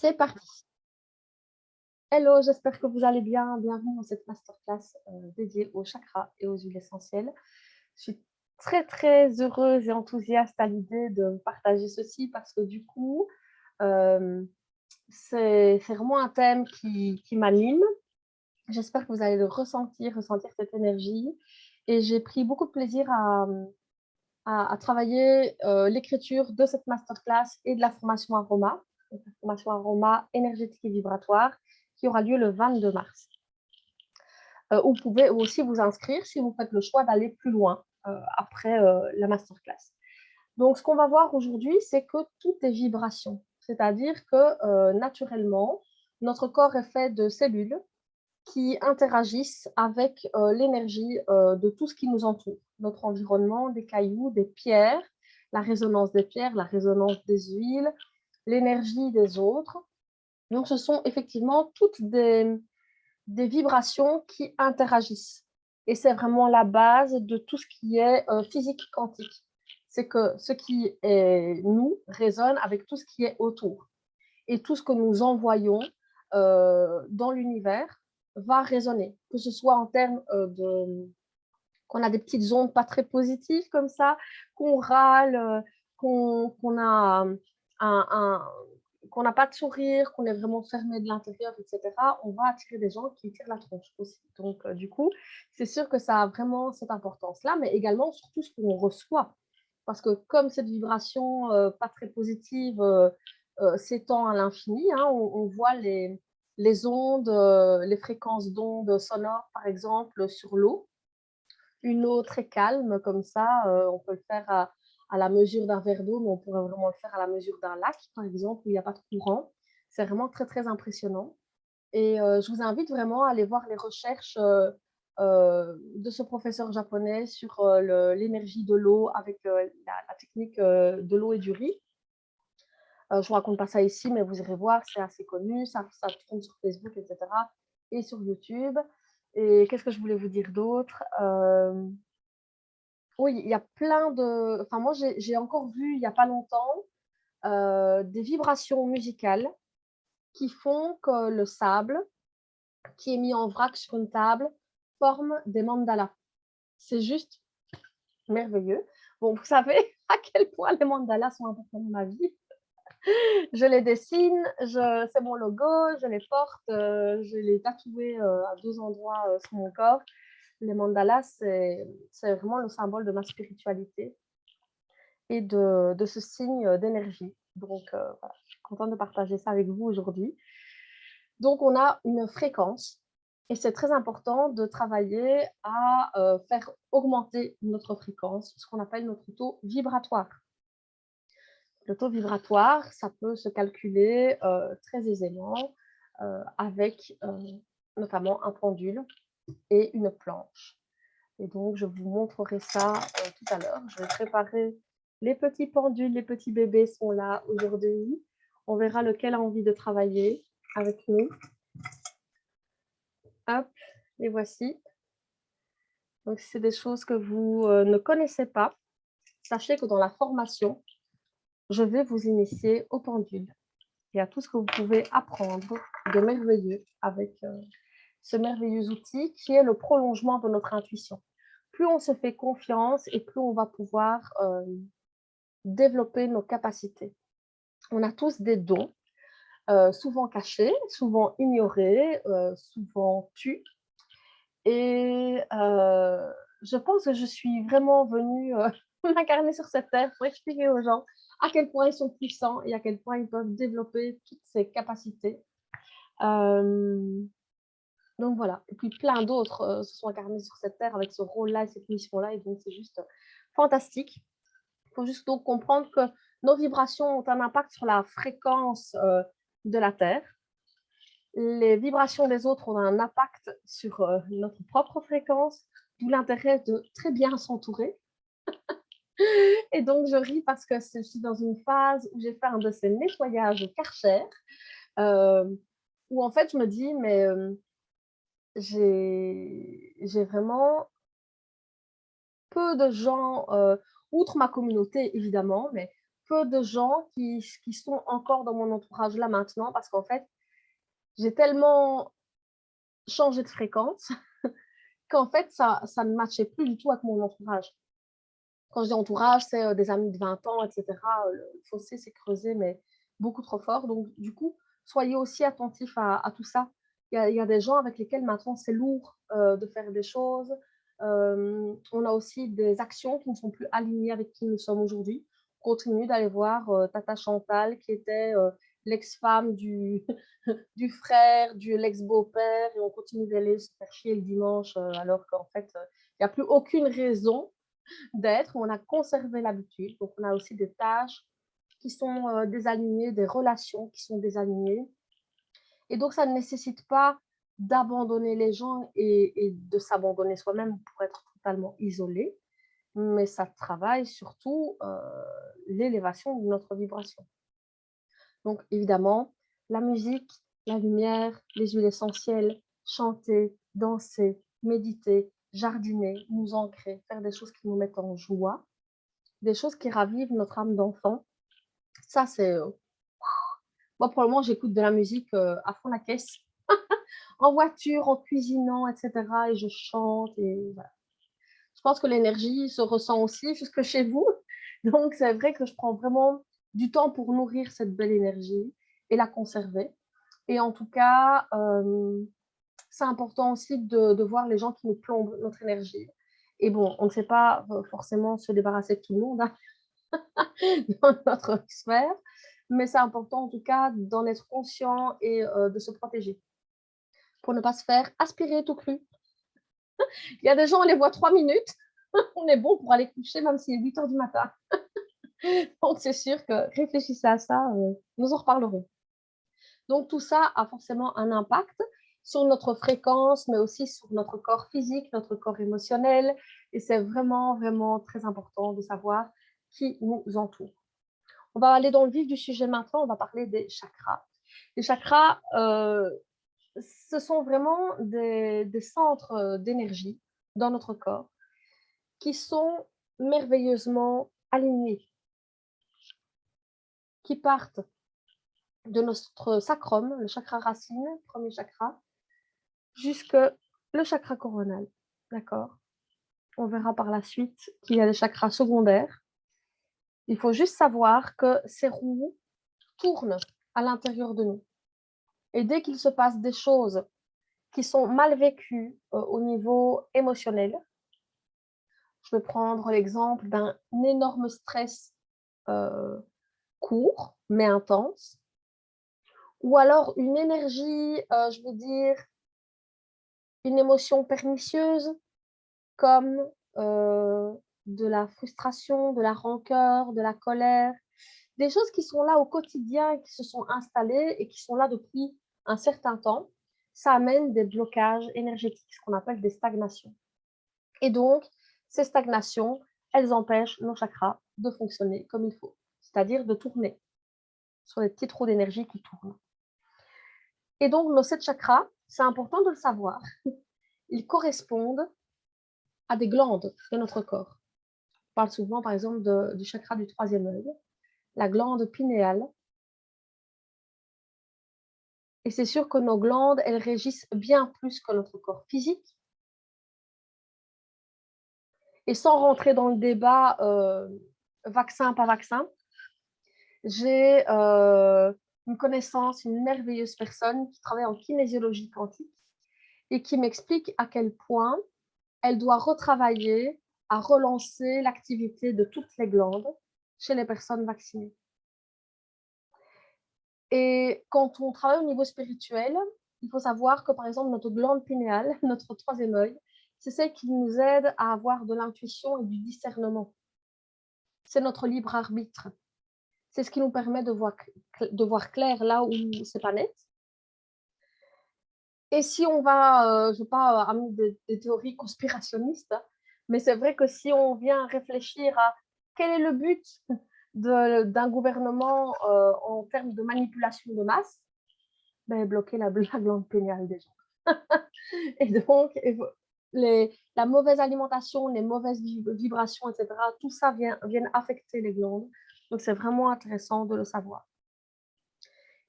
C'est parti. Hello, j'espère que vous allez bien. Bienvenue dans cette masterclass dédiée aux chakras et aux huiles essentielles. Je suis très heureuse et enthousiaste à l'idée de partager ceci parce que du coup, euh, c'est vraiment un thème qui m'anime. J'espère que vous allez le ressentir cette énergie. Et j'ai pris beaucoup de plaisir à travailler l'écriture de cette masterclass et de la formation aroma, donc la formation aroma énergétique et vibratoire, qui aura lieu le 22 mars. Vous pouvez aussi vous inscrire si vous faites le choix d'aller plus loin après la masterclass. Donc, ce qu'on va voir aujourd'hui, c'est que tout est vibration. C'est-à-dire que naturellement, notre corps est fait de cellules qui interagissent avec l'énergie de tout ce qui nous entoure, notre environnement, des cailloux, des pierres, la résonance des pierres, la résonance des huiles, l'énergie des autres. Donc, ce sont effectivement toutes des vibrations qui interagissent. Et c'est vraiment la base de tout ce qui est physique quantique. C'est que ce qui est nous résonne avec tout ce qui est autour. Et tout ce que nous envoyons dans l'univers va résonner, que ce soit en termes qu'on a des petites ondes pas très positives comme ça, qu'on râle, qu'on a un qu'on n'a pas de sourire, qu'on est vraiment fermé de l'intérieur, etc., on va attirer des gens qui tirent la tronche aussi. Donc, du coup, c'est sûr que ça a vraiment cette importance-là, mais également surtout ce qu'on reçoit. Parce que comme cette vibration pas très positive s'étend à l'infini, hein, on voit les ondes, les fréquences d'ondes sonores, par exemple, sur l'eau. Une eau très calme, comme ça, on peut le faire à la mesure d'un verre d'eau, mais on pourrait vraiment le faire à la mesure d'un lac, par exemple, où il n'y a pas de courant. C'est vraiment très impressionnant. Et je vous invite vraiment à aller voir les recherches de ce professeur japonais sur l'énergie de l'eau avec la technique de l'eau et du riz. Je ne vous raconte pas ça ici, mais vous irez voir, c'est assez connu, ça tourne sur Facebook, etc. et sur YouTube. Et qu'est-ce que je voulais vous dire d'autre Oui, il y a plein de... Enfin, moi, j'ai encore vu il n'y a pas longtemps des vibrations musicales qui font que le sable qui est mis en vrac sur une table forme des mandalas. C'est juste merveilleux. Bon, vous savez à quel point les mandalas sont importants dans ma vie. Je les dessine, c'est mon logo, je les porte, je les tatoué à 2 endroits sur mon corps. Les mandalas, c'est vraiment le symbole de ma spiritualité et de ce signe d'énergie. Donc, voilà, je suis contente de partager ça avec vous aujourd'hui. Donc, on a une fréquence et c'est très important de travailler à faire augmenter notre fréquence, ce qu'on appelle notre taux vibratoire. Le taux vibratoire, ça peut se calculer très aisément avec notamment un pendule et une planche. Et donc, je vous montrerai ça tout à l'heure. Je vais préparer les petits pendules, les petits bébés sont là aujourd'hui. On verra lequel a envie de travailler avec nous. Hop, les voici. Donc, si c'est des choses que vous ne connaissez pas, sachez que dans la formation, je vais vous initier au pendule et à tout ce que vous pouvez apprendre de merveilleux avec ce merveilleux outil qui est le prolongement de notre intuition. Plus on se fait confiance et plus on va pouvoir développer nos capacités. On a tous des dons, souvent cachés, souvent ignorés, souvent tus. Et je pense que je suis vraiment venue m'incarner sur cette terre pour expliquer aux gens à quel point ils sont puissants et à quel point ils peuvent développer toutes ces capacités. Donc voilà, et puis plein d'autres se sont incarnés sur cette terre avec ce rôle-là et cette mission-là, et donc c'est juste fantastique. Il faut juste donc comprendre que nos vibrations ont un impact sur la fréquence de la Terre. Les vibrations des autres ont un impact sur notre propre fréquence, d'où l'intérêt de très bien s'entourer. Et donc, je ris parce que je suis dans une phase où j'ai fait un de ces nettoyages Karcher, où en fait, je me dis, mais j'ai vraiment peu de gens, outre ma communauté évidemment, mais peu de gens qui sont encore dans mon entourage là maintenant parce qu'en fait, j'ai tellement changé de fréquence qu'en fait, ça ne matchait plus du tout avec mon entourage. Quand je dis entourage, c'est des amis de 20 ans, etc. Le fossé s'est creusé, mais beaucoup trop fort. Donc, du coup, soyez aussi attentifs à tout ça. Il y a des gens avec lesquels maintenant c'est lourd de faire des choses. On a aussi des actions qui ne sont plus alignées avec qui nous sommes aujourd'hui. On continue d'aller voir Tata Chantal, qui était l'ex-femme du, du frère, de l'ex-beau-père, et on continue d'aller se faire chier le dimanche, alors qu'en fait, il n'y a plus aucune raison d'être, on a conservé l'habitude. Donc, on a aussi des tâches qui sont désalignées, des relations qui sont désalignées. Et donc, ça ne nécessite pas d'abandonner les gens et de s'abandonner soi-même pour être totalement isolé, mais ça travaille surtout l'élévation de notre vibration. Donc, évidemment, la musique, la lumière, les huiles essentielles, chanter, danser, méditer, jardiner, nous ancrer, faire des choses qui nous mettent en joie, des choses qui ravivent notre âme d'enfant. Ça, c'est... moi, pour le moment, j'écoute de la musique à fond la caisse, en voiture, en cuisinant, etc. Et je chante. Et voilà. Je pense que l'énergie se ressent aussi jusque chez vous. Donc, c'est vrai que je prends vraiment du temps pour nourrir cette belle énergie et la conserver. Et en tout cas, c'est important aussi de voir les gens qui nous plombent notre énergie. Et bon, on ne sait pas forcément se débarrasser de tout le monde hein, dans notre sphère, mais c'est important en tout cas d'en être conscient et de se protéger pour ne pas se faire aspirer tout cru. Il y a des gens, on les voit 3 minutes, on est bon pour aller coucher même s'il est 8 heures du matin. Donc c'est sûr que réfléchissez à ça, nous en reparlerons. Donc tout ça a forcément un impact sur notre fréquence, mais aussi sur notre corps physique, notre corps émotionnel. Et c'est vraiment, vraiment très important de savoir qui nous entoure. On va aller dans le vif du sujet maintenant, on va parler des chakras. Les chakras, ce sont vraiment des centres d'énergie dans notre corps qui sont merveilleusement alignés, qui partent de notre sacrum, le chakra racine, premier chakra, jusque le chakra coronal. D'accord? On verra par la suite qu'il y a des chakras secondaires. Il faut juste savoir que ces roues tournent à l'intérieur de nous. Et dès qu'il se passe des choses qui sont mal vécues au niveau émotionnel, je vais prendre l'exemple d'un énorme stress court, mais intense, ou alors une énergie, je veux dire, une émotion pernicieuse, comme de la frustration, de la rancœur, de la colère, des choses qui sont là au quotidien, qui se sont installées et qui sont là depuis un certain temps, ça amène des blocages énergétiques, ce qu'on appelle des stagnations. Et donc, ces stagnations, elles empêchent nos chakras de fonctionner comme il faut, c'est-à-dire de tourner sur des petits trous d'énergie qui tournent. Et donc, nos 7 chakras, c'est important de le savoir, ils correspondent à des glandes de notre corps. On parle souvent, par exemple, du chakra du troisième œil, la glande pinéale. Et c'est sûr que nos glandes, elles régissent bien plus que notre corps physique. Et sans rentrer dans le débat vaccin, pas vaccin, j'ai une connaissance, une merveilleuse personne qui travaille en kinésiologie quantique et qui m'explique à quel point elle doit retravailler à relancer l'activité de toutes les glandes chez les personnes vaccinées. Et quand on travaille au niveau spirituel, il faut savoir que, par exemple, notre glande pinéale, notre troisième œil, c'est celle qui nous aide à avoir de l'intuition et du discernement. C'est notre libre arbitre. C'est ce qui nous permet de voir clair là où c'est pas net. Et si on va, je ne vais pas amener des théories conspirationnistes, hein, mais c'est vrai que si on vient réfléchir à quel est le but d'un gouvernement en termes de manipulation de masse, ben, bloquer la glande péniale des gens. Et donc, la mauvaise alimentation, les mauvaises vibrations, etc., tout ça vient affecter les glandes. Donc, c'est vraiment intéressant de le savoir.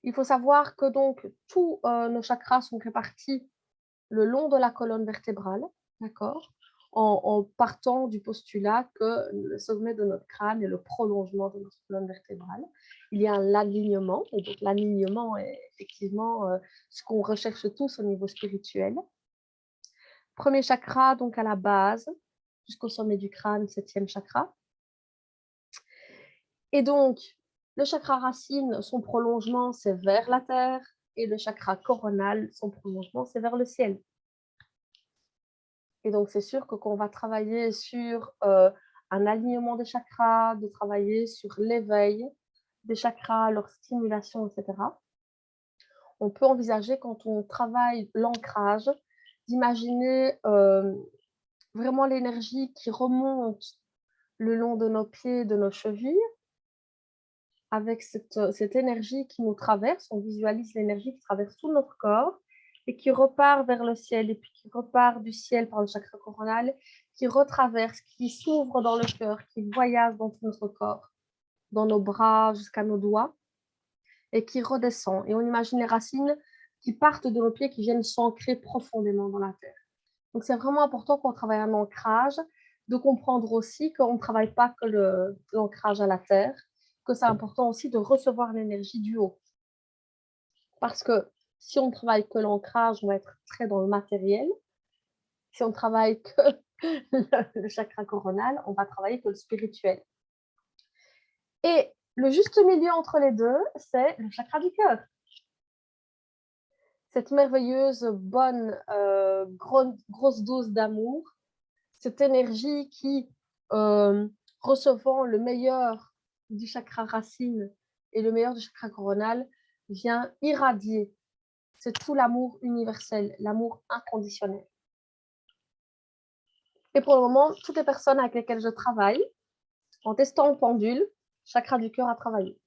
Il faut savoir que donc tous nos chakras sont répartis le long de la colonne vertébrale, d'accord, en partant du postulat que le sommet de notre crâne est le prolongement de notre colonne vertébrale. Il y a un alignement, et donc l'alignement est effectivement ce qu'on recherche tous au niveau spirituel. Premier chakra, donc à la base, jusqu'au sommet du crâne, 7e chakra. Et donc, le chakra racine, son prolongement, c'est vers la terre, et le chakra coronal, son prolongement, c'est vers le ciel. Et donc, c'est sûr que quand on va travailler sur un alignement des chakras, de travailler sur l'éveil des chakras, leur stimulation, etc., on peut envisager, quand on travaille l'ancrage, d'imaginer vraiment l'énergie qui remonte le long de nos pieds, de nos chevilles, avec cette énergie qui nous traverse. On visualise l'énergie qui traverse tout notre corps et qui repart vers le ciel, et puis qui repart du ciel par le chakra coronal, qui retraverse, qui s'ouvre dans le cœur, qui voyage dans tout notre corps, dans nos bras jusqu'à nos doigts, et qui redescend. Et on imagine les racines qui partent de nos pieds, qui viennent s'ancrer profondément dans la terre. Donc, c'est vraiment important quand on travaille un ancrage, de comprendre aussi qu'on ne travaille pas que l'ancrage à la terre, que c'est important aussi de recevoir l'énergie du haut. Parce que si on travaille que l'ancrage, on va être très dans le matériel. Si on travaille que le chakra coronal, on va travailler que le spirituel. Et le juste milieu entre les deux, c'est le chakra du cœur. Cette merveilleuse, bonne, grosse dose d'amour, cette énergie qui, recevant le meilleur du chakra racine et le meilleur du chakra coronal, vient irradier. C'est tout l'amour universel, l'amour inconditionnel. Et pour le moment, toutes les personnes avec lesquelles je travaille, en testant le pendule, chakra du cœur a travaillé.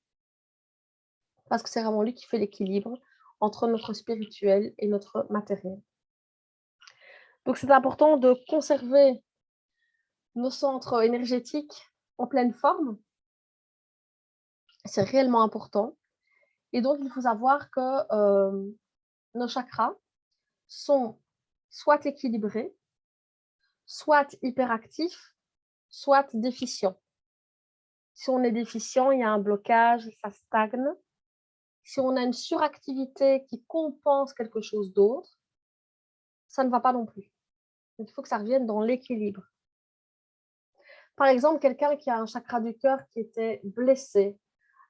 Parce que c'est vraiment lui qui fait l'équilibre entre notre spirituel et notre matériel. Donc, c'est important de conserver nos centres énergétiques en pleine forme. C'est réellement important. Et donc, il faut savoir que nos chakras sont soit équilibrés, soit hyperactifs, soit déficients. Si on est déficient, il y a un blocage, ça stagne. Si on a une suractivité qui compense quelque chose d'autre, ça ne va pas non plus. Donc, il faut que ça revienne dans l'équilibre. Par exemple, quelqu'un qui a un chakra du cœur qui était blessé,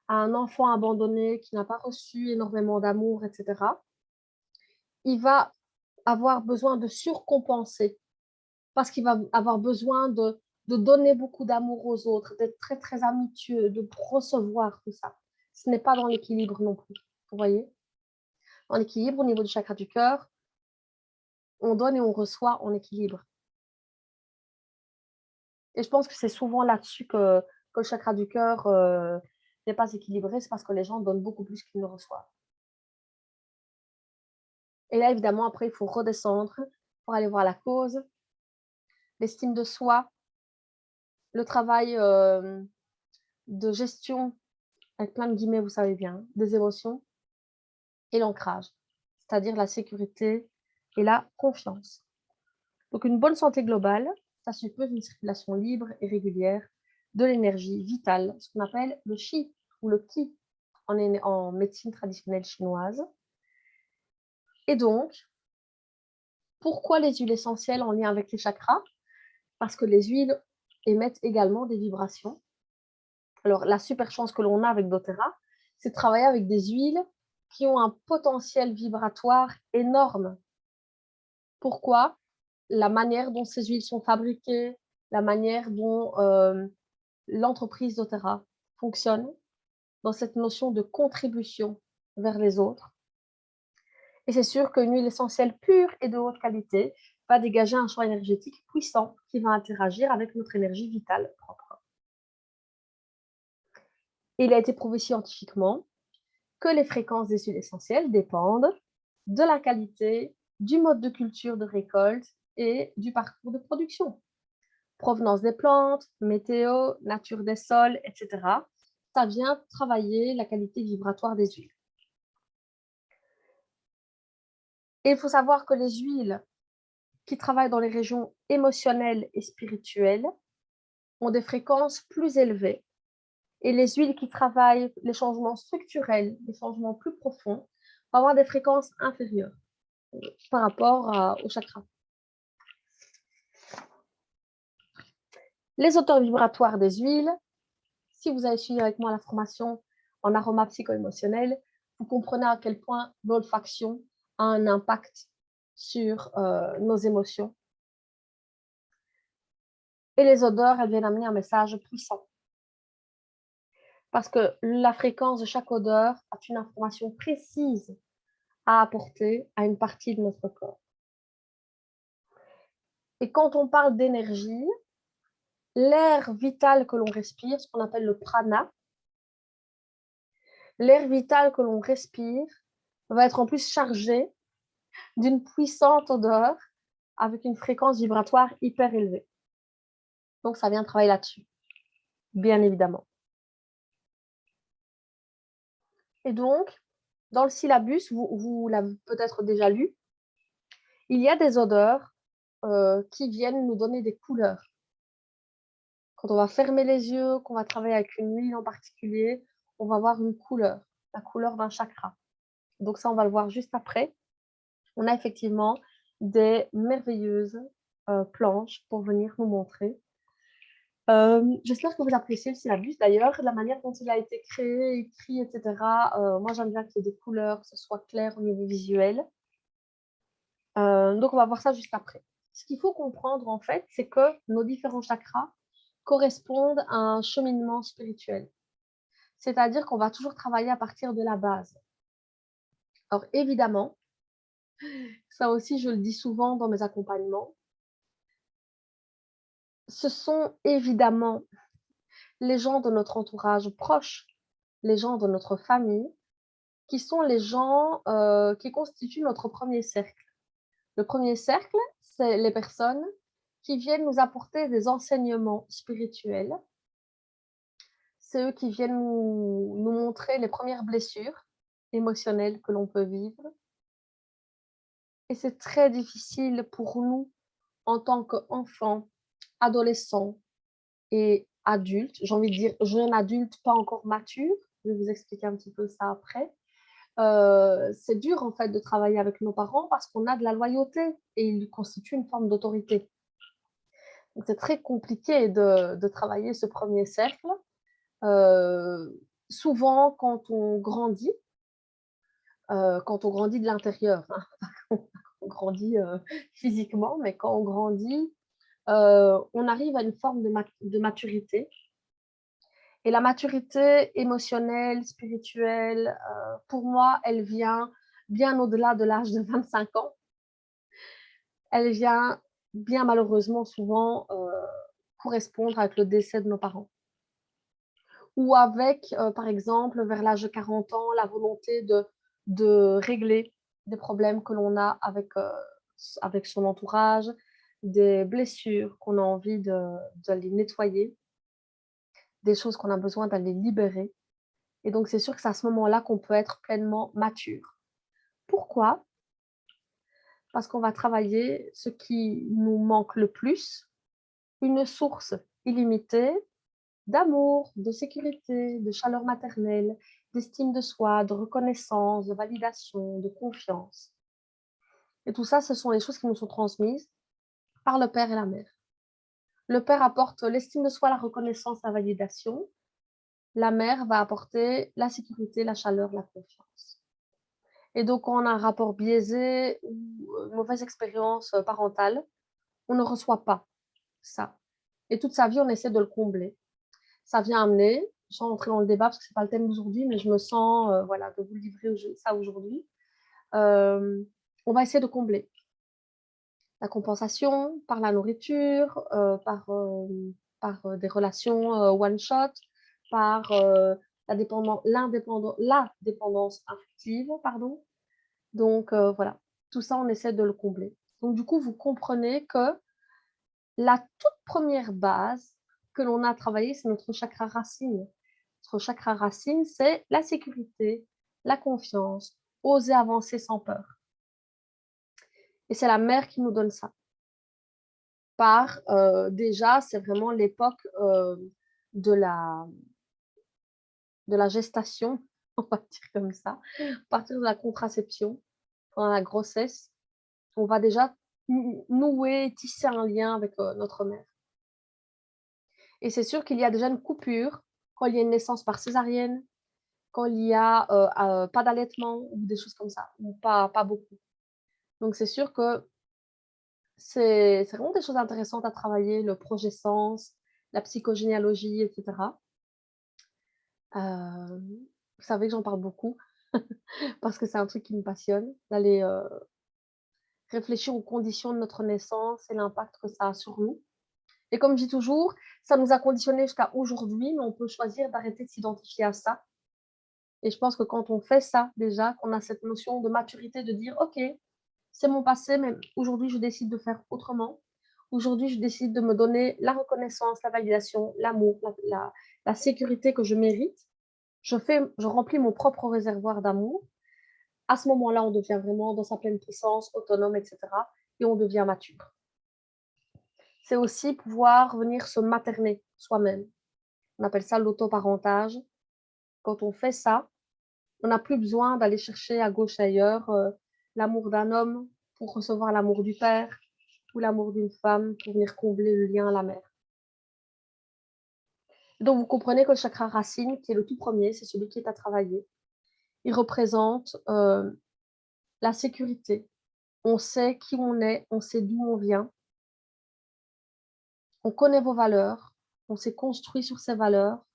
un enfant abandonné, qui n'a pas reçu énormément d'amour, etc., il va avoir besoin de surcompenser parce qu'il va avoir besoin de donner beaucoup d'amour aux autres, d'être très, très amitieux, de recevoir tout ça. Ce n'est pas dans l'équilibre non plus, vous voyez. Dans l'équilibre, au niveau du chakra du cœur, on donne et on reçoit en équilibre. Et je pense que c'est souvent là-dessus que le chakra du cœur n'est pas équilibré, c'est parce que les gens donnent beaucoup plus qu'ils ne reçoivent. Et là, évidemment, après, il faut redescendre pour aller voir la cause, l'estime de soi, le travail de gestion, avec plein de guillemets, vous savez bien, des émotions, et l'ancrage, c'est-à-dire la sécurité et la confiance. Donc, une bonne santé globale, ça suppose une circulation libre et régulière de l'énergie vitale, ce qu'on appelle le qi ou le qi en médecine traditionnelle chinoise. Et donc, pourquoi les huiles essentielles en lien avec les chakras? Parce que les huiles émettent également des vibrations. Alors, la super chance que l'on a avec doTERRA, c'est de travailler avec des huiles qui ont un potentiel vibratoire énorme. Pourquoi? La manière dont ces huiles sont fabriquées, la manière dont l'entreprise doTERRA fonctionne, dans cette notion de contribution vers les autres. Et c'est sûr qu'une huile essentielle pure et de haute qualité va dégager un champ énergétique puissant qui va interagir avec notre énergie vitale propre. Il a été prouvé scientifiquement que les fréquences des huiles essentielles dépendent de la qualité, du mode de culture de récolte et du parcours de production. Provenance des plantes, météo, nature des sols, etc. ça vient travailler la qualité vibratoire des huiles. Et il faut savoir que les huiles qui travaillent dans les régions émotionnelles et spirituelles ont des fréquences plus élevées. Et les huiles qui travaillent les changements structurels, les changements plus profonds, vont avoir des fréquences inférieures par rapport au chakra. Les hauteurs vibratoires des huiles, si vous avez suivi avec moi la formation en aroma psycho-émotionnel, vous comprenez à quel point l'olfaction a un impact sur nos émotions. Et les odeurs, elles viennent amener un message puissant. Parce que la fréquence de chaque odeur a une information précise à apporter à une partie de notre corps. Et quand on parle d'énergie, l'air vital que l'on respire, ce qu'on appelle le prana, l'air vital que l'on respire va être en plus chargé d'une puissante odeur avec une fréquence vibratoire hyper élevée. Donc, ça vient travailler là-dessus, bien évidemment. Et donc, dans le syllabus, vous l'avez peut-être déjà lu, il y a des odeurs qui viennent nous donner des couleurs. Quand on va fermer les yeux, qu'on va travailler avec une huile en particulier, on va voir une couleur, la couleur d'un chakra. Donc ça, on va le voir juste après. On a effectivement des merveilleuses planches pour venir nous montrer. J'espère que vous appréciez le syllabus d'ailleurs, la manière dont il a été créé, écrit, etc. Moi, j'aime bien qu'il y ait des couleurs, que ce soit clair au niveau visuel. Donc, on va voir ça juste après. Ce qu'il faut comprendre, en fait, c'est que nos différents chakras correspondent à un cheminement spirituel. C'est-à-dire qu'on va toujours travailler à partir de la base. Alors, évidemment, ça aussi, je le dis souvent dans mes accompagnements, ce sont évidemment les gens de notre entourage proche, les gens de notre famille, qui sont les gens qui constituent notre premier cercle. Le premier cercle, c'est les personnes qui viennent nous apporter des enseignements spirituels. C'est eux qui viennent nous montrer les premières blessures émotionnelles que l'on peut vivre. Et c'est très difficile pour nous, en tant qu'enfants, adolescents et adultes, j'ai envie de dire jeunes adultes, pas encore matures, je vais vous expliquer un petit peu ça après. C'est dur en fait de travailler avec nos parents parce qu'on a de la loyauté et ils constituent une forme d'autorité. Donc c'est très compliqué de travailler ce premier cercle. Souvent quand on grandit de l'intérieur, hein, on grandit physiquement, mais quand on grandit, on arrive à une forme de maturité. Et la maturité émotionnelle, spirituelle, pour moi, elle vient bien au-delà de l'âge de 25 ans. Elle vient bien malheureusement souvent correspondre avec le décès de nos parents. Ou avec, par exemple, vers l'âge de 40 ans, la volonté de régler des problèmes que l'on a avec son entourage, des blessures qu'on a envie de les nettoyer, des choses qu'on a besoin d'aller libérer. Et donc, c'est sûr que c'est à ce moment-là qu'on peut être pleinement mature. Pourquoi? Parce qu'on va travailler ce qui nous manque le plus, une source illimitée d'amour, de sécurité, de chaleur maternelle, d'estime de soi, de reconnaissance, de validation, de confiance. Et tout ça, ce sont les choses qui nous sont transmises par le père et la mère. Le père apporte l'estime de soi, la reconnaissance, la validation. La mère va apporter la sécurité, la chaleur, la confiance. Et donc, quand on a un rapport biaisé ou une mauvaise expérience parentale, on ne reçoit pas ça. Et toute sa vie, on essaie de le combler. Ça vient amener, sans entrer dans le débat parce que ce n'est pas le thème d'aujourd'hui, mais je me sens voilà, de vous livrer ça aujourd'hui. On va essayer de combler. La compensation par la nourriture, par des relations one-shot, par la dépendance affective, pardon. Donc voilà, tout ça, on essaie de le combler. Donc du coup, vous comprenez que la toute première base que l'on a travaillée, c'est notre chakra racine. notre chakra racine, c'est la sécurité, la confiance, oser avancer sans peur. Et c'est la mère qui nous donne ça. Déjà, c'est vraiment l'époque de la gestation, on va dire comme ça. À partir de la contraception, pendant la grossesse, on va déjà nouer, tisser un lien avec notre mère. Et c'est sûr qu'il y a déjà une coupure quand il y a une naissance par césarienne, quand il y a pas d'allaitement ou des choses comme ça, ou pas beaucoup. Donc c'est sûr que c'est vraiment des choses intéressantes à travailler, le projet-sens, la psychogénéalogie, etc. Vous savez que j'en parle beaucoup parce que c'est un truc qui me passionne, d'aller réfléchir aux conditions de notre naissance et l'impact que ça a sur nous. Et comme je dis toujours, ça nous a conditionnés jusqu'à aujourd'hui, mais on peut choisir d'arrêter de s'identifier à ça. Et je pense que quand on fait ça déjà, qu'on a cette notion de maturité, de dire, OK, c'est mon passé, mais aujourd'hui, je décide de faire autrement. Aujourd'hui, je décide de me donner la reconnaissance, la validation, l'amour, la sécurité que je mérite. Je remplis mon propre réservoir d'amour. À ce moment-là, on devient vraiment dans sa pleine puissance, autonome, etc. Et on devient mature. C'est aussi pouvoir venir se materner soi-même. On appelle ça l'autoparentage. Quand on fait ça, on n'a plus besoin d'aller chercher à gauche et ailleurs l'amour d'un homme pour recevoir l'amour du père ou l'amour d'une femme pour venir combler le lien à la mère. Donc, vous comprenez que le chakra racine, qui est le tout premier, c'est celui qui est à travailler. Il représente la sécurité. On sait qui on est, on sait d'où on vient. On connaît vos valeurs, on s'est construit sur ces valeurs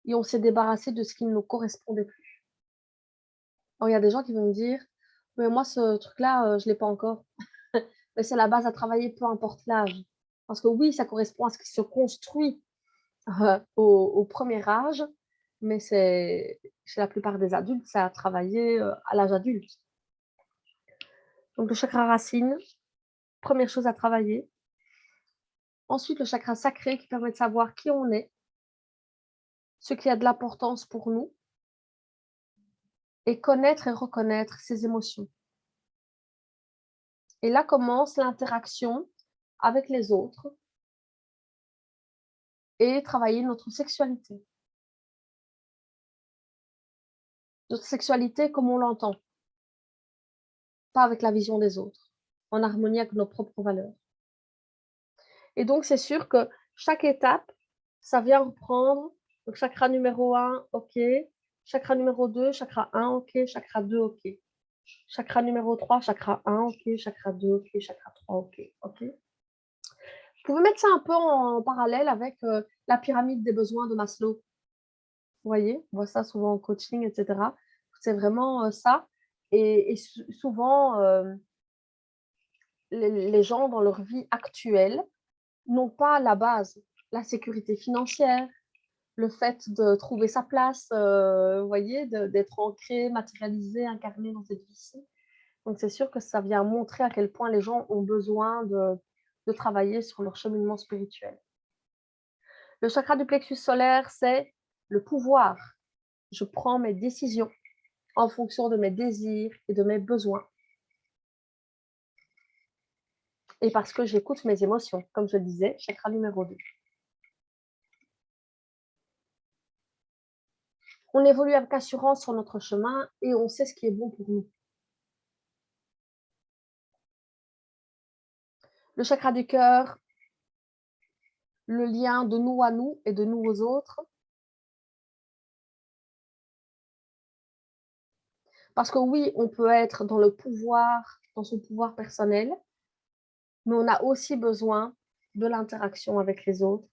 et on s'est débarrassé de ce qui ne nous correspondait plus. Alors, il y a des gens qui vont me dire, mais moi, ce truc-là, je ne l'ai pas encore. Mais c'est la base à travailler, peu importe l'âge. Parce que oui, ça correspond à ce qui se construit au premier âge, mais c'est chez la plupart des adultes, c'est à travailler à l'âge adulte. Donc le chakra racine, première chose à travailler. Ensuite, le chakra sacré qui permet de savoir qui on est, ce qui a de l'importance pour nous, et connaître et reconnaître ses émotions. Et là commence l'interaction avec les autres et travailler notre sexualité. Notre sexualité comme on l'entend, pas avec la vision des autres, en harmonie avec nos propres valeurs. Et donc, c'est sûr que chaque étape, ça vient reprendre. Donc, chakra numéro 1, OK. Chakra numéro 2, chakra 1, OK. Chakra 2, OK. Chakra numéro 3, chakra 1, OK. Chakra 2, OK. Chakra 3, OK. OK. Vous pouvez mettre ça un peu en parallèle avec la pyramide des besoins de Maslow. Vous voyez, on voit ça souvent en coaching, etc. C'est vraiment ça. Et souvent, les gens dans leur vie actuelle n'ont pas la base, la sécurité financière, le fait de trouver sa place, vous voyez, d'être ancré, matérialisé, incarné dans cette vie-ci. Donc, c'est sûr que ça vient montrer à quel point les gens ont besoin de travailler sur leur cheminement spirituel. Le chakra du plexus solaire, c'est le pouvoir. Je prends mes décisions en fonction de mes désirs et de mes besoins. Et parce que j'écoute mes émotions, comme je le disais, chakra numéro 2. On évolue avec assurance sur notre chemin et on sait ce qui est bon pour nous. Le chakra du cœur, le lien de nous à nous et de nous aux autres. Parce que oui, on peut être dans le pouvoir, dans son pouvoir personnel, mais on a aussi besoin de l'interaction avec les autres.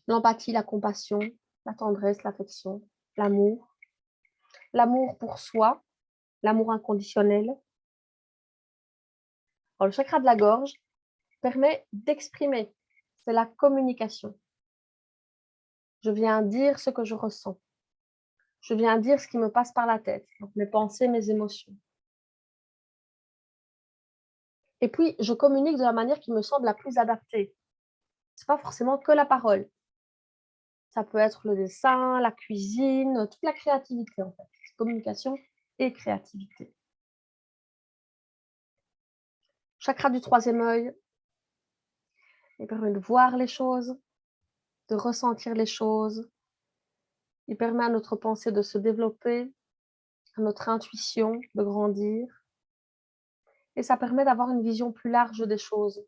L'empathie, la compassion, la tendresse, l'affection, l'amour. L'amour pour soi, l'amour inconditionnel. Alors, le chakra de la gorge permet d'exprimer, c'est la communication. Je viens dire ce que je ressens. Je viens dire ce qui me passe par la tête, donc mes pensées, mes émotions. Et puis, je communique de la manière qui me semble la plus adaptée. C'est pas forcément que la parole. Ça peut être le dessin, la cuisine, toute la créativité en fait. Communication et créativité. Chakra du troisième œil, il permet de voir les choses, de ressentir les choses. Il permet à notre pensée de se développer, à notre intuition de grandir. Et ça permet d'avoir une vision plus large des choses.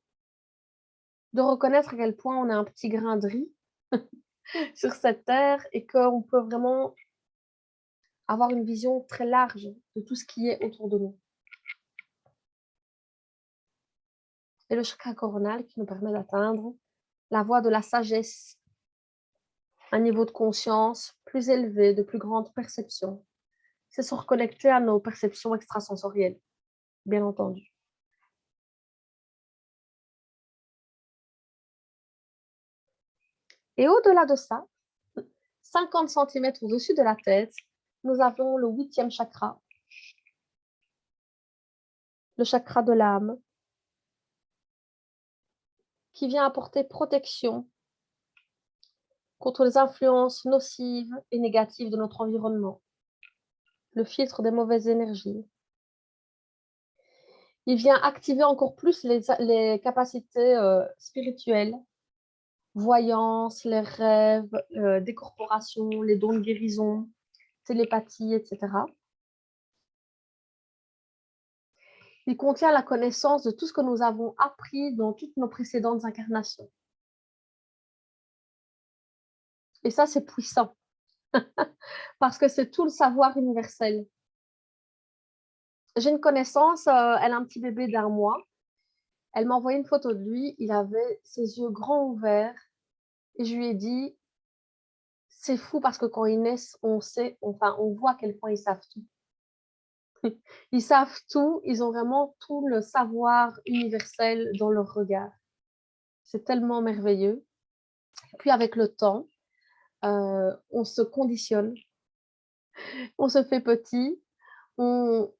De reconnaître à quel point on est un petit grain de riz sur cette terre et qu'on peut vraiment avoir une vision très large de tout ce qui est autour de nous. Et le chakra coronal qui nous permet d'atteindre la voie de la sagesse, un niveau de conscience plus élevé, de plus grande perception. C'est se reconnecter à nos perceptions extrasensorielles, bien entendu. Et au-delà de ça, 50 cm au-dessus de la tête, nous avons le 8e chakra, le chakra de l'âme, qui vient apporter protection contre les influences nocives et négatives de notre environnement, le filtre des mauvaises énergies. Il vient activer encore plus les capacités spirituelles, voyance, les rêves, décorporation, les dons de guérison, télépathie, etc. Il contient la connaissance de tout ce que nous avons appris dans toutes nos précédentes incarnations. Et ça, c'est puissant, parce que c'est tout le savoir universel. J'ai une connaissance, elle a un petit bébé d'1 mois. Elle m'a envoyé une photo de lui, il avait ses yeux grands ouverts, et je lui ai dit, c'est fou parce que quand ils naissent, on sait, enfin, on voit à quel point ils savent tout. Ils savent tout, ils ont vraiment tout le savoir universel dans leur regard. C'est tellement merveilleux. Puis avec le temps, on se conditionne, on se fait petit, on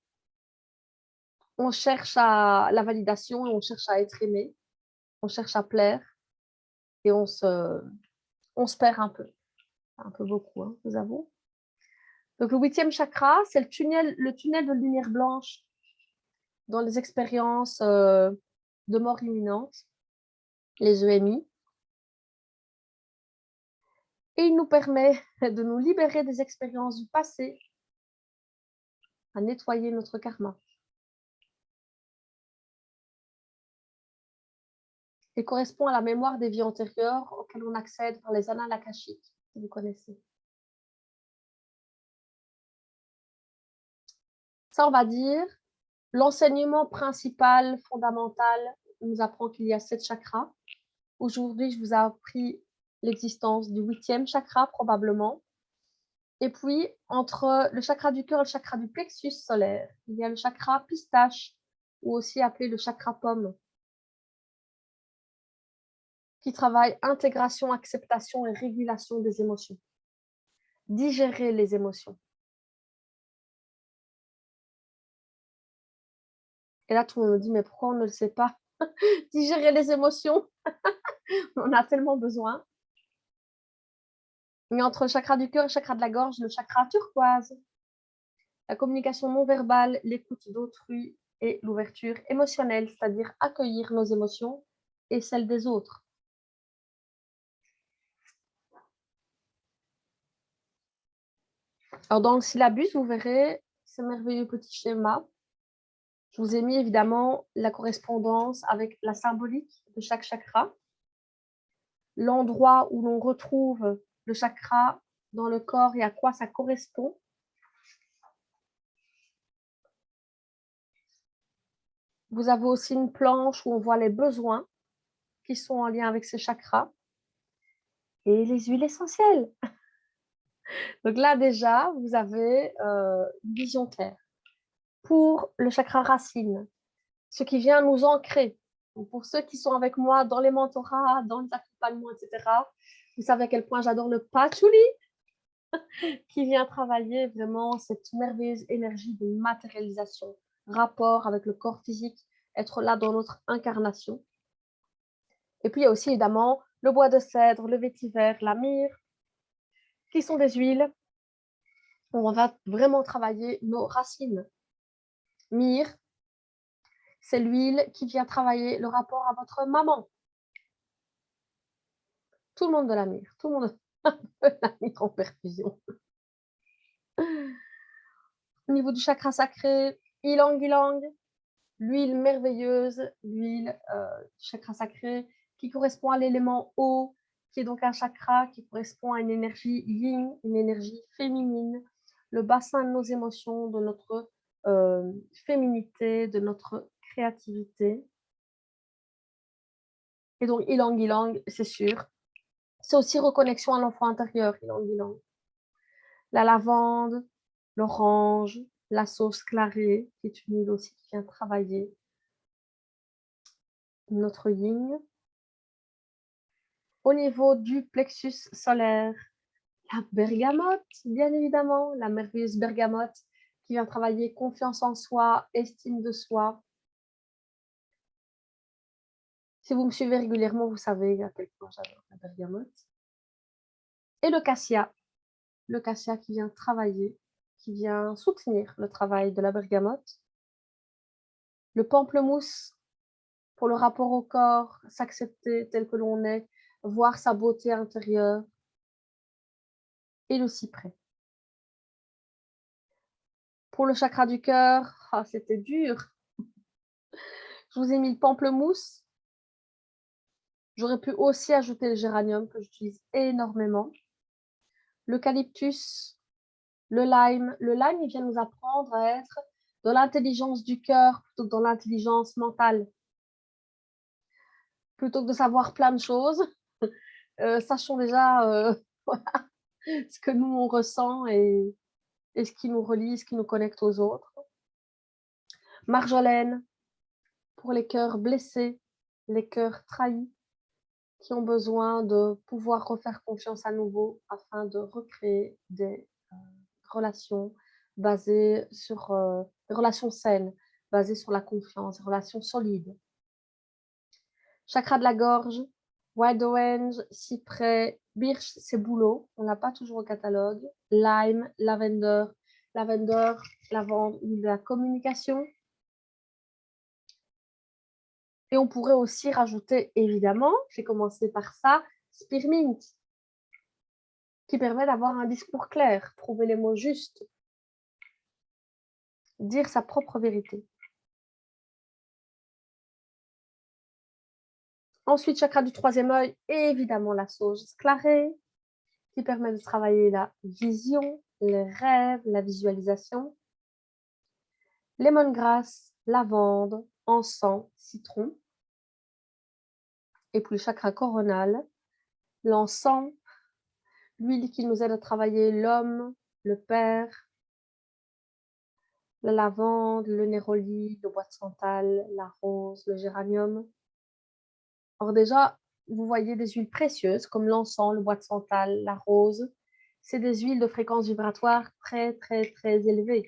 cherche à la validation, on cherche à être aimé, on cherche à plaire et on se perd un peu beaucoup, hein, je vous avoue. Donc le 8e chakra, c'est le tunnel de lumière blanche dans les expériences de mort imminente, les EMI. Et il nous permet de nous libérer des expériences du passé, à nettoyer notre karma. Il correspond à la mémoire des vies antérieures auxquelles on accède par les annales akashiques, que vous connaissez. Ça, on va dire, l'enseignement principal, fondamental, nous apprend qu'il y a 7 chakras. Aujourd'hui, je vous ai appris l'existence du 8e chakra, probablement. Et puis, entre le chakra du cœur et le chakra du plexus solaire, il y a le chakra pistache, ou aussi appelé le chakra pomme, qui travaille intégration, acceptation et régulation des émotions. Digérer les émotions. Et là, tout le monde me dit, mais pourquoi on ne le sait pas? Digérer les émotions, on en a tellement besoin. Mais entre le chakra du cœur et le chakra de la gorge, le chakra turquoise, la communication non verbale, l'écoute d'autrui et l'ouverture émotionnelle, c'est-à-dire accueillir nos émotions et celles des autres. Alors, dans le syllabus, vous verrez ce merveilleux petit schéma. Je vous ai mis évidemment la correspondance avec la symbolique de chaque chakra, l'endroit où l'on retrouve le chakra dans le corps et à quoi ça correspond. Vous avez aussi une planche où on voit les besoins qui sont en lien avec ces chakras et les huiles essentielles. Donc là, déjà, vous avez une vision claire. Pour le chakra racine, ce qui vient nous ancrer. Donc pour ceux qui sont avec moi dans les mentorats, dans les accompagnements, etc., vous savez à quel point j'adore le patchouli, qui vient travailler vraiment cette merveilleuse énergie de matérialisation, rapport avec le corps physique, être là dans notre incarnation. Et puis, il y a aussi évidemment le bois de cèdre, le vétiver, la myrrhe, qui sont des huiles où on va vraiment travailler nos racines. Myrrhe, c'est l'huile qui vient travailler le rapport à votre maman. Tout le monde de la myrrhe, tout le monde de la myrrhe en perfusion. Au niveau du chakra sacré, ylang ylang, l'huile merveilleuse, l'huile du chakra sacré qui correspond à l'élément eau, qui est donc un chakra qui correspond à une énergie yin, une énergie féminine, le bassin de nos émotions, de notre féminité, de notre créativité. Et donc, ylang ylang, c'est sûr. C'est aussi reconnexion à l'enfant intérieur, ylang ylang. La lavande, l'orange, la sauce clarée, qui est une huile aussi qui vient travailler notre yin. Au niveau du plexus solaire, la bergamote, bien évidemment, la merveilleuse bergamote qui vient travailler confiance en soi, estime de soi. Si vous me suivez régulièrement, vous savez à quel point j'adore la bergamote. Et le cassia qui vient travailler, qui vient soutenir le travail de la bergamote. Le pamplemousse, pour le rapport au corps, s'accepter tel que l'on est, voir sa beauté intérieure. Et le cyprès. Pour le chakra du cœur, c'était dur. Je vous ai mis le pamplemousse. J'aurais pu aussi ajouter le géranium que j'utilise énormément. L'eucalyptus, le lime. Le lime, il vient nous apprendre à être dans l'intelligence du cœur plutôt que dans l'intelligence mentale. Plutôt que de savoir plein de choses, sachons déjà ce que nous on ressent et ce qui nous relie, ce qui nous connecte aux autres. Marjolaine, pour les cœurs blessés, les cœurs trahis, qui ont besoin de pouvoir refaire confiance à nouveau afin de recréer des relations basées sur des relations saines, basées sur la confiance, des relations solides. Chakra de la gorge, wild orange, cyprès, birch, c'est bouleau, on n'a pas toujours au catalogue. Lime, lavender, lavande, huile de la communication. Et on pourrait aussi rajouter, évidemment, j'ai commencé par ça, spearmint, qui permet d'avoir un discours clair, trouver les mots justes, dire sa propre vérité. Ensuite, chakra du troisième œil, évidemment la sauge clarée, qui permet de travailler la vision, les rêves, la visualisation. Lemongrass, lavande, encens, citron. Et puis le chakra coronal, l'encens, l'huile qui nous aide à travailler l'homme, le père, la lavande, le néroli, le bois de santal, la rose, le géranium. Alors déjà, vous voyez des huiles précieuses comme l'encens, le bois de santal, la rose. C'est des huiles de fréquence vibratoire très, très, très élevée.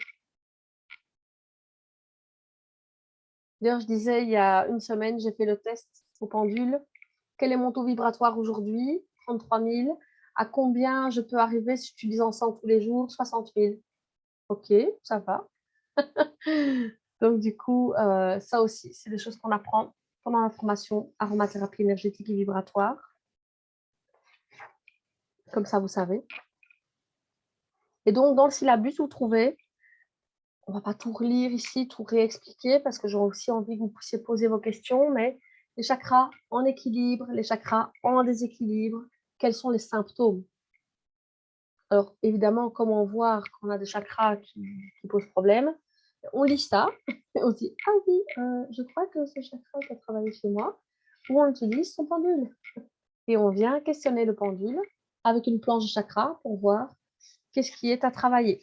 D'ailleurs, je disais, il y a une semaine, j'ai fait le test au pendule. Quel est mon taux vibratoire aujourd'hui? 33 000. À combien je peux arriver si j'utilise encens tous les jours? 60 000. Ok, ça va. Donc, du coup, ça aussi, c'est des choses qu'on apprend pendant la formation aromathérapie énergétique et vibratoire. Comme ça, vous savez. Et donc, dans le syllabus, vous trouvez, on ne va pas tout relire ici, tout réexpliquer, parce que j'aurais aussi envie que vous puissiez poser vos questions, mais les chakras en équilibre, les chakras en déséquilibre, quels sont les symptômes? Alors, évidemment, comment voir qu'on a des chakras qui posent problème? On lit ça, et on se dit, ah oui, je crois que ce chakra qui a travaillé chez moi, ou on utilise son pendule. Et on vient questionner le pendule avec une planche de chakra pour voir qu'est-ce qui est à travailler.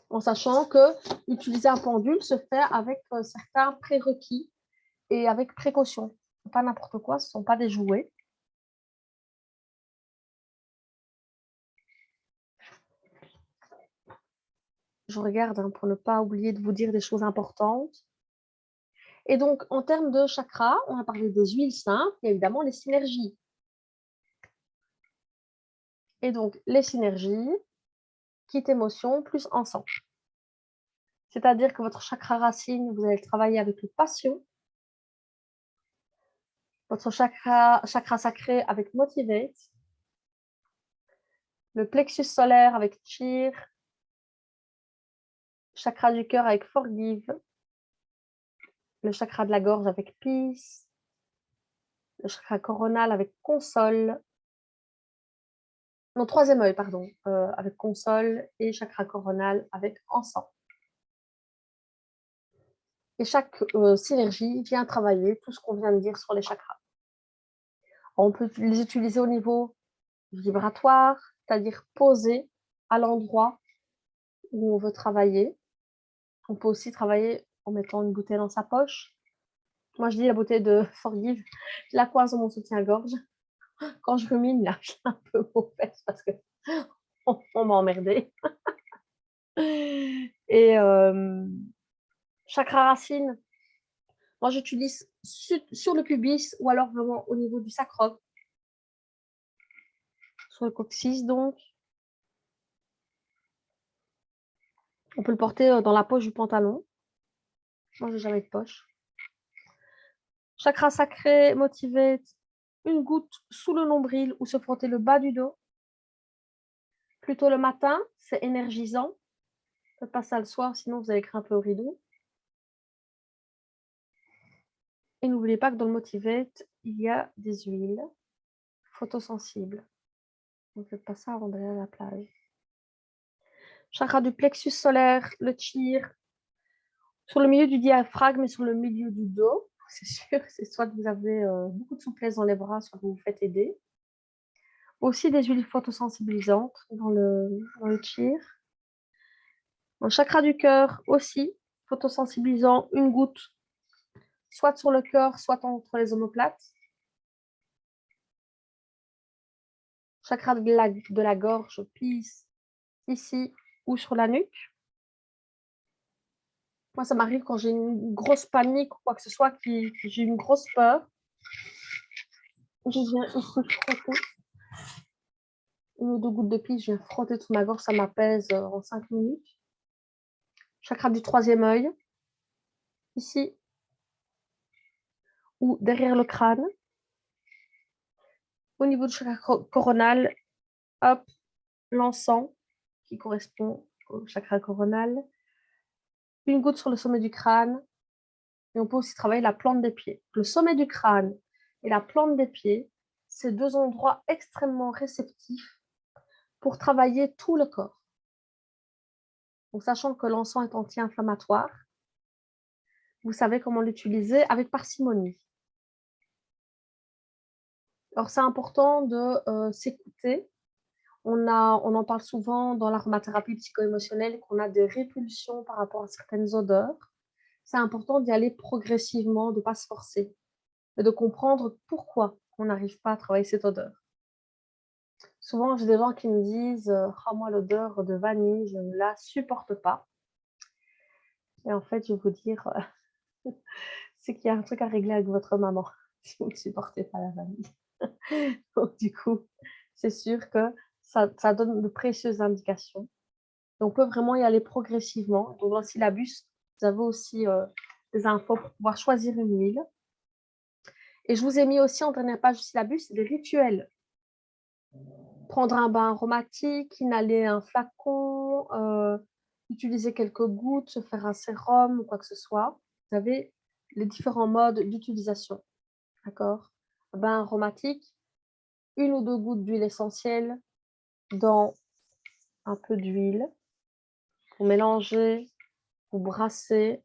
En sachant que utiliser un pendule se fait avec certains prérequis et avec précaution. Pas n'importe quoi, ce ne sont pas des jouets. Je regarde pour ne pas oublier de vous dire des choses importantes. Et donc, en termes de chakras, on a parlé des huiles simples et évidemment les synergies. Et donc, les synergies, kit émotion plus ensemble. C'est-à-dire que votre chakra racine, vous allez travailler avec le passion. Votre chakra sacré avec motivate. Le plexus solaire avec cheer. Chakra du cœur avec forgive. Le chakra de la gorge avec peace. Le chakra coronal avec console. Non, troisième œil, pardon, avec console et chakra coronal avec ensemble. Et chaque synergie vient travailler tout ce qu'on vient de dire sur les chakras. On peut les utiliser au niveau vibratoire, c'est-à-dire posé à l'endroit où on veut travailler. On peut aussi travailler en mettant une bouteille dans sa poche. Moi, je dis la bouteille de Forgive, je la coince dans mon soutien-gorge. Quand je rumine, là, je l'ai un peu aux fesses parce que on m'a emmerdé. Et chakra racine, moi, j'utilise sur le pubis ou alors vraiment au niveau du sacrum, sur le coccyx donc. On peut le porter dans la poche du pantalon. Moi, j'ai jamais de poche. Chakra sacré, motivate, une goutte sous le nombril ou se frotter le bas du dos. Plutôt le matin, c'est énergisant. Faites pas ça le soir, sinon vous allez grimper au rideau. Et n'oubliez pas que dans le motivate, il y a des huiles photosensibles. Donc faites pas ça avant d'aller à la plage. Chakra du plexus solaire, le cheer, sur le milieu du diaphragme et sur le milieu du dos. C'est sûr, c'est soit que vous avez beaucoup de souplesse dans les bras, soit que vous vous faites aider. Aussi des huiles photosensibilisantes dans le cheer. Dans le chakra du cœur aussi, photosensibilisant, une goutte, soit sur le cœur, soit entre les omoplates. Chakra de la gorge, peace, ici ou sur la nuque. Moi, ça m'arrive quand j'ai une grosse panique ou quoi que ce soit, que j'ai une grosse peur. Je viens ici frotter. Une ou deux gouttes de peace, je viens frotter toute ma gorge, ça m'apaise en 5 minutes. Chakra du troisième œil, ici ou derrière le crâne. Au niveau du chakra coronal, hop, l'encens qui correspond au chakra coronal. Une goutte sur le sommet du crâne. Et on peut aussi travailler la plante des pieds. Le sommet du crâne et la plante des pieds, c'est deux endroits extrêmement réceptifs pour travailler tout le corps. Donc, sachant que l'encens est anti-inflammatoire, vous savez comment l'utiliser avec parcimonie. Alors, c'est important de s'écouter. On en parle souvent dans l'aromathérapie psycho-émotionnelle qu'on a des répulsions par rapport à certaines odeurs. C'est important d'y aller progressivement, de ne pas se forcer, et de comprendre pourquoi on n'arrive pas à travailler cette odeur. Souvent, j'ai des gens qui me disent oh, moi, l'odeur de vanille, je ne la supporte pas. Et en fait, je vais vous dire, c'est qu'il y a un truc à régler avec votre maman si vous ne supportez pas la vanille. Donc, du coup, c'est sûr que ça donne de précieuses indications. Donc, on peut vraiment y aller progressivement. Donc, dans le syllabus, vous avez aussi des infos pour pouvoir choisir une huile. Et je vous ai mis aussi en dernière page du syllabus des rituels. Prendre un bain aromatique, inhaler un flacon, utiliser quelques gouttes, se faire un sérum ou quoi que ce soit. Vous avez les différents modes d'utilisation. D'accord? Un bain aromatique, une ou deux gouttes d'huile essentielle dans un peu d'huile. Vous mélangez, vous brassez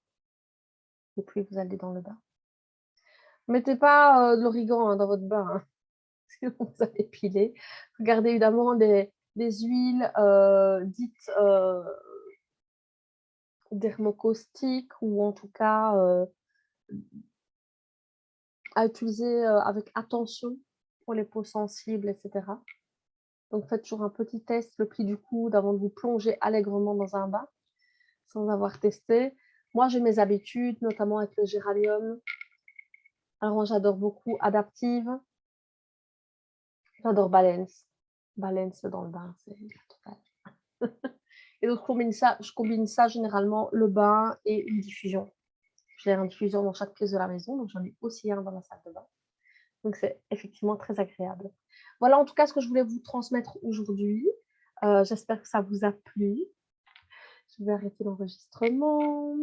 et puis vous allez dans le bain. Mettez pas de l'origan dans votre bain, hein, parce que vous allez piler. Regardez évidemment des huiles dites dermocaustiques ou en tout cas à utiliser avec attention pour les peaux sensibles, etc. Donc faites toujours un petit test, le pli du coude avant de vous plonger allègrement dans un bain sans avoir testé. Moi, j'ai mes habitudes, notamment avec le géranium. Alors, moi, j'adore beaucoup Adaptive. J'adore Balance. Balance dans le bain, c'est la totale. Et donc, je combine ça généralement, le bain et une diffusion. J'ai un diffuseur dans chaque pièce de la maison, donc j'en ai aussi un dans la salle de bain. Donc, c'est effectivement très agréable. Voilà en tout cas ce que je voulais vous transmettre aujourd'hui. J'espère que ça vous a plu. Je vais arrêter l'enregistrement.